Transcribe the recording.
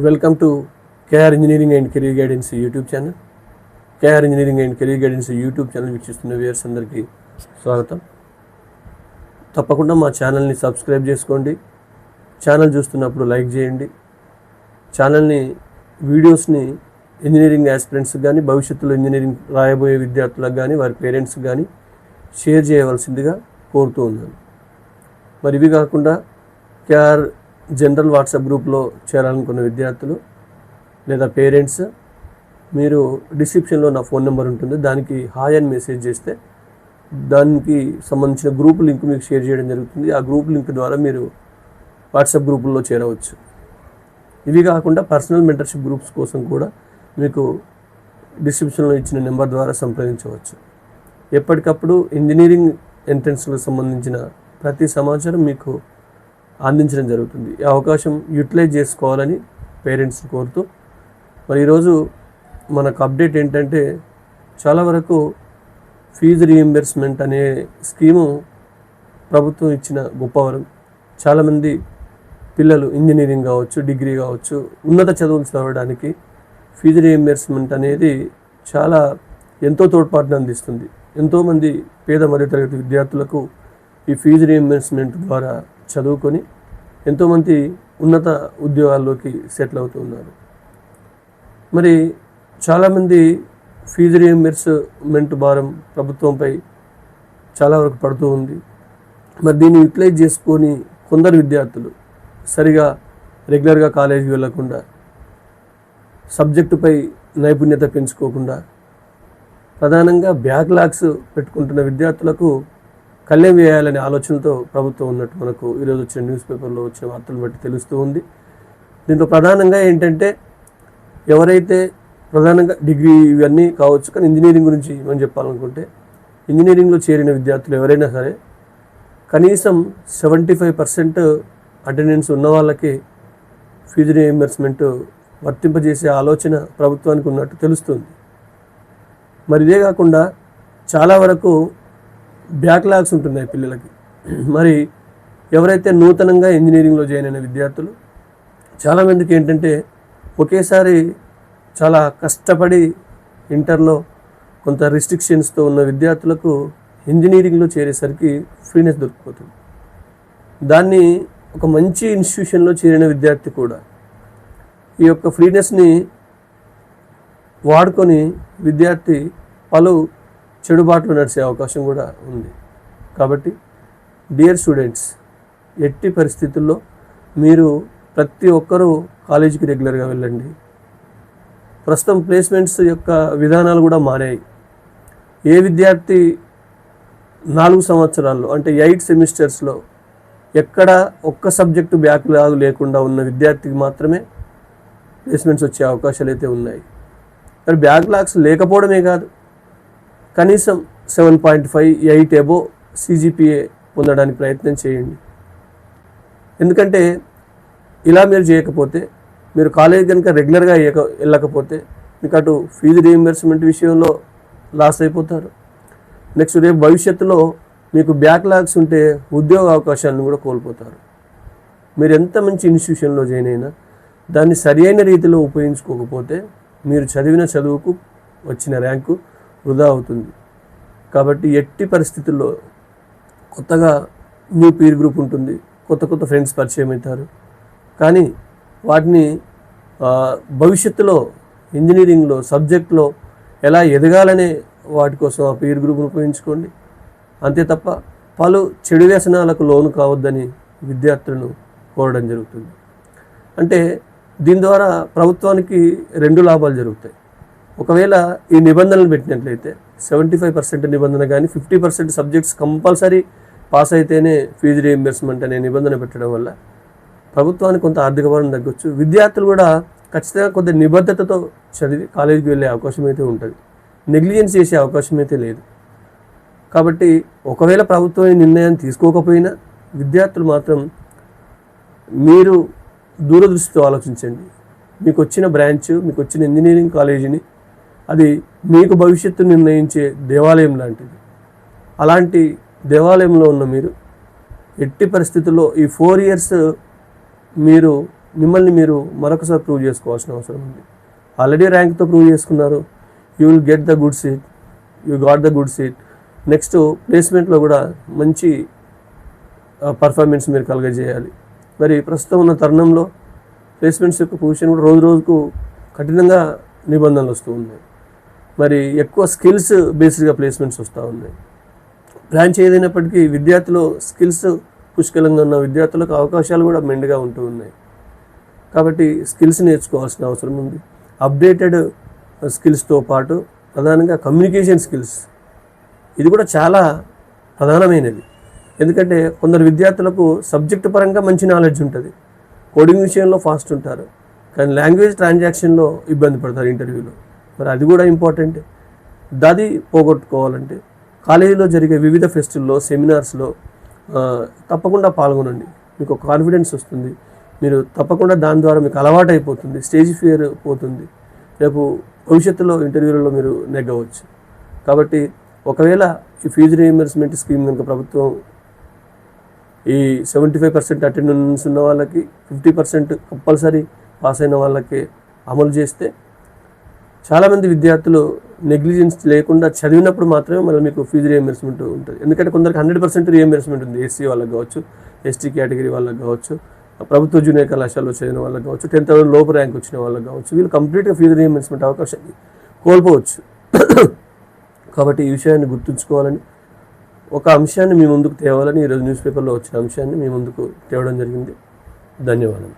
Welcome to KR engineering and career guidance YouTube channel. KR engineering and career guidance YouTube channel వీక్షిస్తున్న viewers అందరికీ స్వాగతం. తప్పకుండా మా ఛానల్ని సబ్స్క్రైబ్ చేసుకోండి. ఛానల్ చూస్తున్నప్పుడు లైక్ చేయండి. ఛానల్ని వీడియోస్ని ఇంజనీరింగ్ ఆస్పిరెంట్స్కి కానీ భవిష్యత్తులో ఇంజనీరింగ్ రాయబోయే విద్యార్థులకు కానీ వారి పేరెంట్స్కి కానీ షేర్ చేయవలసిందిగా కోరుతూ ఉన్నాను. మరి ఇవి కాకుండా కేఆర్ జనరల్ వాట్సాప్ గ్రూప్లో చేరాలనుకున్న విద్యార్థులు లేదా పేరెంట్స్, మీరు డిస్క్రిప్షన్లో నా ఫోన్ నెంబర్ ఉంటుంది, దానికి హాయ్ అని మెసేజ్ చేస్తే దానికి సంబంధించిన గ్రూప్ లింక్ మీకు షేర్ చేయడం జరుగుతుంది. ఆ గ్రూప్ లింక్ ద్వారా మీరు వాట్సాప్ గ్రూపుల్లో చేరవచ్చు. ఇవి కాకుండా పర్సనల్ మెంటర్షిప్ గ్రూప్స్ కోసం కూడా మీకు డిస్క్రిప్షన్లో ఇచ్చిన నెంబర్ ద్వారా సంప్రదించవచ్చు. ఎప్పటికప్పుడు ఇంజనీరింగ్ ఎంట్రన్స్లకు సంబంధించిన ప్రతి సమాచారం మీకు అందించడం జరుగుతుంది. ఈ అవకాశం యూటిలైజ్ చేసుకోవాలని పేరెంట్స్ని కోరుతూ, మరి ఈరోజు మనకు అప్డేట్ ఏంటంటే, చాలా వరకు ఫీజు రీయింబర్స్మెంట్ అనే స్కీము ప్రభుత్వం ఇచ్చిన గొప్పవరం. చాలామంది పిల్లలు ఇంజనీరింగ్ కావచ్చు, డిగ్రీ కావచ్చు, ఉన్నత చదువులు చదవడానికి ఫీజు రీయింబర్స్మెంట్ అనేది చాలా ఎంతో తోడ్పాటును అందిస్తుంది. ఎంతోమంది పేద మధ్యతరగతి విద్యార్థులకు ఈ ఫీజు రీయింబర్స్మెంట్ ద్వారా చదువుకొని ఎంతోమంది ఉన్నత ఉద్యోగాల్లోకి సెటిల్ అవుతూ ఉన్నారు. మరి చాలామంది ఫీజు రీయింబర్స్మెంట్ భారం ప్రభుత్వంపై చాలా వరకు పడుతూ ఉంది. మరి దీన్ని యూటిలైజ్ చేసుకొని కొందరు విద్యార్థులు సరిగా రెగ్యులర్గా కాలేజీకి వెళ్లకుండా, సబ్జెక్టుపై నైపుణ్యత పెంచుకోకుండా, ప్రధానంగా బ్యాక్లాగ్స్ పెట్టుకుంటున్న విద్యార్థులకు కళ్లెం వేయాలనే ఆలోచనతో ప్రభుత్వం ఉన్నట్టు మనకు ఈరోజు వచ్చిన న్యూస్ పేపర్లో వచ్చిన వార్తలు బట్టి తెలుస్తూ ఉంది. దీంట్లో ప్రధానంగా ఏంటంటే, ఎవరైతే ప్రధానంగా డిగ్రీ ఇవన్నీ కావచ్చు, కానీ ఇంజనీరింగ్ గురించి మనం చెప్పాలనుకుంటే, ఇంజనీరింగ్లో చేరిన విద్యార్థులు ఎవరైనా సరే కనీసం 75% అటెండెన్స్ ఉన్న వాళ్ళకి ఫీజు రీయింబర్స్మెంట్ వర్తింపజేసే ఆలోచన ప్రభుత్వానికి ఉన్నట్టు తెలుస్తుంది. మరి ఇదే కాకుండా చాలా వరకు బ్యాక్లాగ్స్ ఉంటున్నాయి పిల్లలకి. మరి ఎవరైతే నూతనంగా ఇంజనీరింగ్లో జాయిన్ అయిన విద్యార్థులు, చాలామందికి ఏంటంటే ఒకేసారి చాలా కష్టపడి ఇంటర్లో కొంత రిస్ట్రిక్షన్స్తో ఉన్న విద్యార్థులకు ఇంజనీరింగ్లో చేరేసరికి ఫ్రీనెస్ దొరికిపోతుంది. దాన్ని ఒక మంచి ఇన్స్టిట్యూషన్లో చేరిన విద్యార్థి కూడా ఈ యొక్క ఫ్రీనెస్ని వాడుకొని విద్యార్థి పలు చెడుబాట్లు నడిచే అవకాశం కూడా ఉంది. కాబట్టి డియర్ స్టూడెంట్స్, ఎట్టి పరిస్థితుల్లో మీరు ప్రతి ఒక్కరూ కాలేజీకి రెగ్యులర్గా వెళ్ళండి. ప్రస్తుతం ప్లేస్మెంట్స్ యొక్క విధానాలు కూడా మారాయి. ఏ విద్యార్థి 4 సంవత్సరాల్లో అంటే 8 సెమిస్టర్స్లో ఎక్కడ ఒక్క సబ్జెక్టు బ్యాక్లాగ్ లేకుండా ఉన్న విద్యార్థికి మాత్రమే ప్లేస్మెంట్స్ వచ్చే అవకాశాలు అయితే ఉన్నాయి. మరి బ్యాక్లాగ్స్ లేకపోవడమే కాదు, కనీసం 7.5, 8 అబోవ్ CGPA పొందడానికి ప్రయత్నం చేయండి. ఎందుకంటే ఇలా మీరు చేయకపోతే, మీరు కాలేజ్ కనుక రెగ్యులర్గా వెళ్ళకపోతే మీకు అటు ఫీజు రీయింబర్స్మెంట్ విషయంలో లాస్ అయిపోతారు. నెక్స్ట్ రేపు భవిష్యత్తులో మీకు బ్యాక్లాగ్స్ ఉంటే ఉద్యోగ అవకాశాలను కూడా కోల్పోతారు. మీరు ఎంత మంచి ఇన్స్టిట్యూషన్లో జాయిన్ అయినా దాన్ని సరియైన రీతిలో ఉపయోగించుకోకపోతే మీరు చదివిన చదువుకు వచ్చిన ర్యాంకు వృధా అవుతుంది. కాబట్టి ఎట్టి పరిస్థితుల్లో కొత్తగా న్యూ పీర్ గ్రూప్ ఉంటుంది, కొత్త కొత్త ఫ్రెండ్స్ పరిచయం అవుతారు. కానీ వాటిని భవిష్యత్తులో ఇంజనీరింగ్లో సబ్జెక్ట్లో ఎలా ఎదగాలనే వాటి కోసం ఆ పీర్ గ్రూప్ను ఉపయోగించుకోండి. అంతే తప్ప పలు చెడు వ్యసనాలకు లోను కావద్దని విద్యార్థులను కోరడం జరుగుతుంది. అంటే దీని ద్వారా ప్రభుత్వానికి 2 లాభాలు జరుగుతాయి. ఒకవేళ ఈ నిబంధనలు పెట్టినట్లయితే 75% నిబంధన కానీ 50% సబ్జెక్ట్స్ కంపల్సరీ పాస్ అయితేనే ఫీజు రీయింబర్స్మెంట్ అనే నిబంధన పెట్టడం వల్ల ప్రభుత్వానికి కొంత ఆర్థిక భారం తగ్గొచ్చు. విద్యార్థులు కూడా ఖచ్చితంగా కొంత నిబద్ధతతో చదివి కాలేజీకి వెళ్ళే అవకాశం అయితే ఉంటుంది. నెగ్లిజెన్స్ చేసే అవకాశం అయితే లేదు. కాబట్టి ఒకవేళ ప్రభుత్వం ఈ నిర్ణయాన్ని తీసుకోకపోయినా విద్యార్థులు మాత్రం మీరు దూరదృష్టితో ఆలోచించండి. మీకు వచ్చిన బ్రాంచ్, మీకు వచ్చిన ఇంజనీరింగ్ కాలేజీని అది మీకు భవిష్యత్తు నిర్ణయించే దేవాలయం లాంటిది. అలాంటి దేవాలయంలో ఉన్న మీరు ఎట్టి పరిస్థితుల్లో ఈ 4 years మీరు మిమ్మల్ని మీరు మరొకసారి ప్రూవ్ చేసుకోవాల్సిన అవసరం ఉంది. ఆల్రెడీ ర్యాంక్తో ప్రూవ్ చేసుకున్నారు, you will get the good seat, you got the good seat. Next ప్లేస్మెంట్లో కూడా మంచి పర్ఫార్మెన్స్ మీరు కలుగజేయాలి. మరి ప్రస్తుతం ఉన్న తరుణంలో ప్లేస్మెంట్స్ యొక్క పొజిషన్ కూడా రోజు రోజుకు కఠినంగా నిబంధనలు వస్తూ ఉన్నాయి. మరి ఎక్కువ స్కిల్స్ బేస్డ్గా ప్లేస్మెంట్స్ వస్తూ ఉన్నాయి. బ్రాంచ్ ఏదైనప్పటికీ విద్యార్థులు స్కిల్స్ పుష్కలంగా ఉన్న విద్యార్థులకు అవకాశాలు కూడా మెండుగా ఉంటూ ఉన్నాయి. కాబట్టి స్కిల్స్ నేర్చుకోవాల్సిన అవసరం ఉంది. అప్డేటెడ్ స్కిల్స్తో పాటు ప్రధానంగా కమ్యూనికేషన్ స్కిల్స్, ఇది కూడా చాలా ప్రధానమైనది. ఎందుకంటే కొందరు విద్యార్థులకు సబ్జెక్ట్ పరంగా మంచి నాలెడ్జ్ ఉంటుంది, కోడింగ్ విషయంలో ఫాస్ట్ ఉంటారు, కానీ లాంగ్వేజ్ ట్రాన్సాక్షన్లో ఇబ్బంది పడతారు ఇంటర్వ్యూలో. మరి అది కూడా ఇంపార్టెంట్. దాది పోగొట్టుకోవాలంటే కాలేజీలో జరిగే వివిధ ఫెస్టివల్లో, సెమినార్స్లో తప్పకుండా పాల్గొనండి. మీకు ఒక కాన్ఫిడెన్స్ వస్తుంది, మీరు తప్పకుండా దాని ద్వారా మీకు అలవాటు అయిపోతుంది, స్టేజ్ ఫియర్ పోతుంది, రేపు భవిష్యత్తులో ఇంటర్వ్యూలలో మీరు నెగ్గవచ్చు. కాబట్టి ఒకవేళ ఈ ఫీజు రీయింబర్స్మెంట్ స్కీమ్ కనుక ప్రభుత్వం ఈ 75% అటెండెన్స్ ఉన్న వాళ్ళకి 50% కంపల్సరీ పాస్ అయిన వాళ్ళకి అమలు చేస్తే చాలామంది విద్యార్థులు నెగ్లిజెన్స్ లేకుండా చదివినప్పుడు మాత్రమే మళ్ళీ మీకు ఫీజు రీయింబర్స్మెంట్ ఉంటుంది. ఎందుకంటే కొందరికి 100% రీయింబర్స్మెంట్ ఉంది, ఎస్సీ వాళ్ళకి కావచ్చు, ఎస్టీ కేటగిరీ వాళ్ళకి కావచ్చు, ప్రభుత్వ జూనియర్ కళాశాలలో చదివిన వాళ్ళకి కావచ్చు, 10th లోపు ర్యాంక్ వచ్చిన వాళ్ళకి కావచ్చు. వీళ్ళు కంప్లీట్గా ఫీజు రీయింబర్స్మెంట్ అవకాశాన్ని కోల్పోవచ్చు. కాబట్టి ఈ విషయాన్ని గుర్తుంచుకోవాలని, ఒక అంశాన్ని మీ ముందుకు తేవాలని ఈరోజు న్యూస్ పేపర్లో వచ్చిన అంశాన్ని మీ ముందుకు తేవడం జరిగింది. ధన్యవాదాలు.